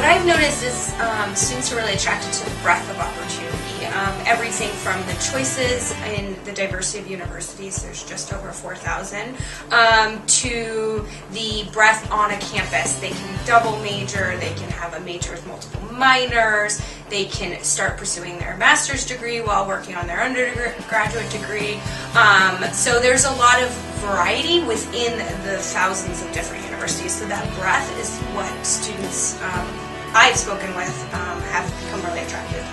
What I've noticed is students are really attracted to the breadth of opportunity. Everything from the choices in the diversity of universities, there's just over 4,000, to the breadth on a campus. They can double major, they can have a major with multiple minors, they can start pursuing their master's degree while working on their undergraduate degree. So there's a lot of variety within the thousands of different universities. So that breadth is what students I've spoken with have become really attracted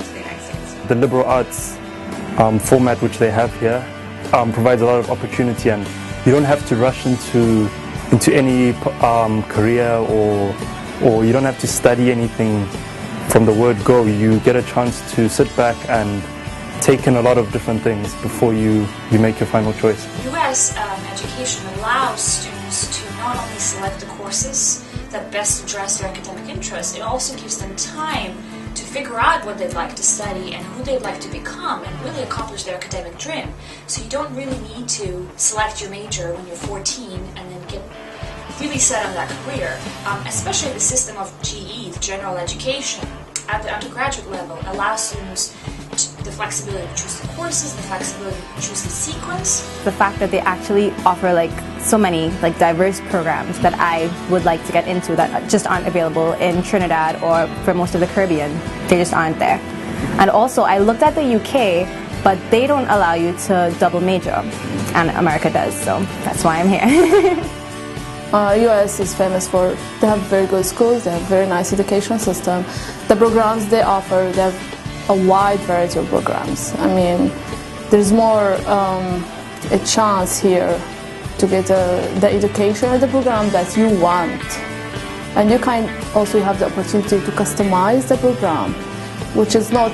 to the United States. The liberal arts format which they have here provides a lot of opportunity, and you don't have to rush into any career, or you don't have to study anything from the word go. You get a chance to sit back and take in a lot of different things before you make your final choice. U.S. education allows students to not only select the courses that best address their academic interests, it also gives them time to figure out what they'd like to study and who they'd like to become and really accomplish their academic dream. So you don't really need to select your major when you're 14 and then get really set on that career. Especially the system of GE, the general education, at the undergraduate level allows students the flexibility to choose the courses, the flexibility to choose the sequence. The fact that they actually offer so many diverse programs that I would like to get into that just aren't available in Trinidad or for most of the Caribbean. They just aren't there. And also I looked at the UK, but they don't allow you to double major, and America does, so that's why I'm here. US is famous for, they have very good schools, they have very nice education system. The programs they offer, they have a wide variety of programs. I mean, there's more a chance here to get the education or the program that you want. And you can also have the opportunity to customize the program, which is not,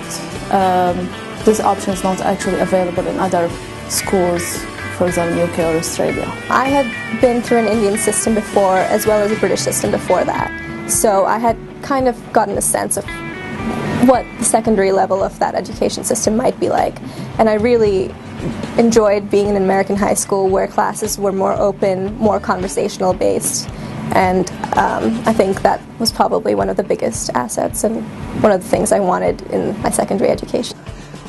this option is not actually available in other schools, for example, UK or Australia. I had been through an Indian system before, as well as a British system before that. So I had kind of gotten a sense of what the secondary level of that education system might be like. And I really enjoyed being in an American high school where classes were more open, more conversational based. And I think that was probably one of the biggest assets and one of the things I wanted in my secondary education.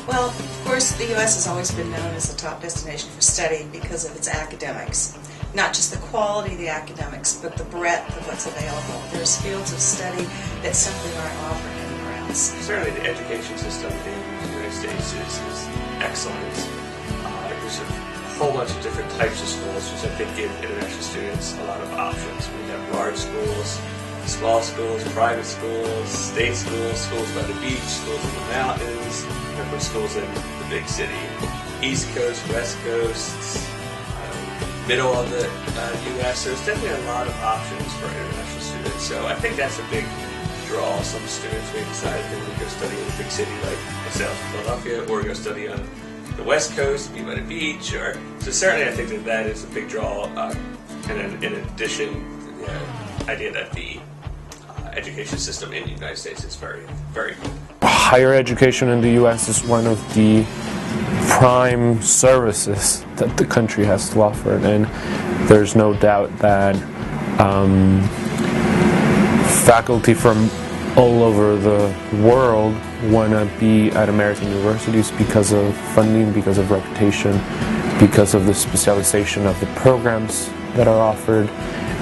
Well, of course, the U.S. has always been known as the top destination for study because of its academics. Not just the quality of the academics, but the breadth of what's available. There's fields of study that simply aren't offered anywhere else. Certainly the education system in the United States is excellent. There's a whole bunch of different types of schools, which I think give international students a lot of options. We have large schools, small schools, private schools, state schools, schools by the beach, schools in the mountains, different schools in the big city, East Coast, West Coast, middle of the U.S. There's definitely a lot of options for international students. So I think that's a big draw. Some students may decide they want to go study in a big city like myself in Philadelphia, or go study on the West Coast, be by the beach. So certainly I think that is a big draw. And in addition, the idea that the education system in the United States is very, very good. Higher education in the U.S. is one of the prime services that the country has to offer, and there's no doubt that faculty from all over the world want to be at American universities because of funding, because of reputation, because of the specialization of the programs that are offered.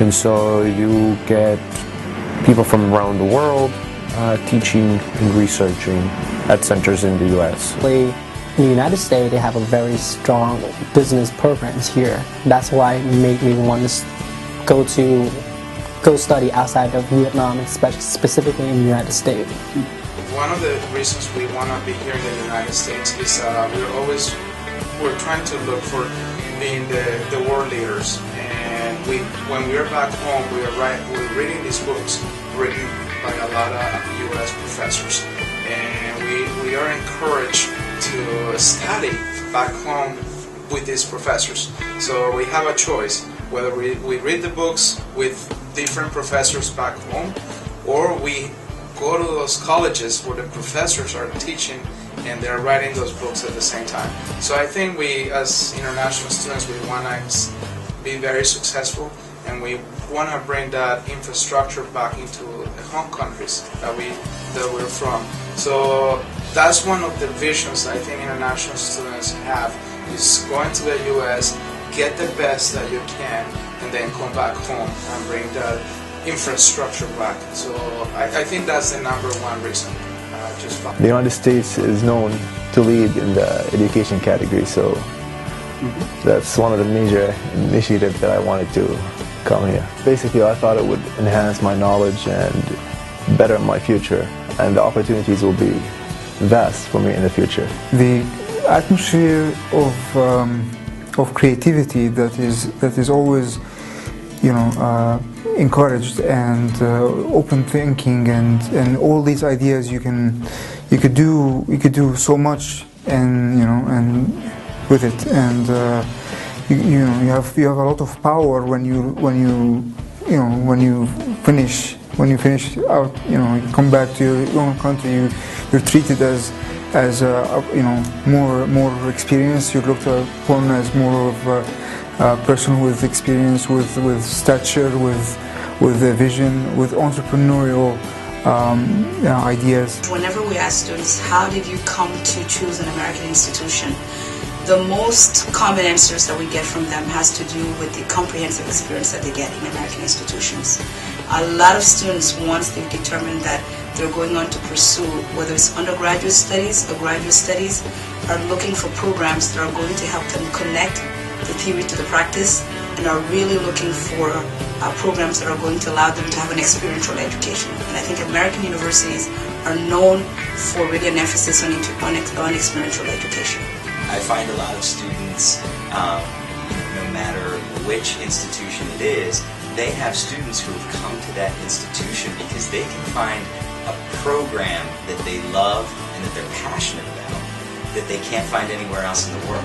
And so you get people from around the world teaching and researching at centers in the U.S. In the United States, they have a very strong business programs here. That's why it made me want to go study outside of Vietnam, especially specifically in the United States. One of the reasons we want to be here in the United States is we're trying to look for being the world leaders. And when we're back home, we're reading these books written by a lot of U.S. professors, and we are encouraged to study back home with these professors. So we have a choice whether we read the books with different professors back home, or we go to those colleges where the professors are teaching and they're writing those books at the same time. So I think we, as international students, we want to be very successful, and we want to bring that infrastructure back into the home countries that we're from. So that's one of the visions I think international students have, is going to the U.S., get the best that you can, and then come back home and bring that infrastructure back. So I think that's the number one reason. The United States is known to lead in the education category, so that's one of the major initiatives that I wanted to come here. Basically, I thought it would enhance my knowledge and better my future, and the opportunities will be vast for me in the future. The atmosphere of creativity that is always, encouraged, and open thinking, and all these ideas you could do so much, and with it, and you have a lot of power when you finish out, you come back to your own country, you're treated as more experienced. You're looked upon as more of a person with experience, with stature, with a vision, with entrepreneurial ideas. Whenever we ask students, how did you come to choose an American institution, the most common answers that we get from them has to do with the comprehensive experience that they get in American institutions. A lot of students, once they've determined that they're going on to pursue, whether it's undergraduate studies or graduate studies, are looking for programs that are going to help them connect the theory to the practice, and are really looking for programs that are going to allow them to have an experiential education. And I think American universities are known for really an emphasis on experiential education. I find a lot of students, no matter which institution it is, they have students who have come to that institution because they can find a program that they love and that they're passionate about that they can't find anywhere else in the world.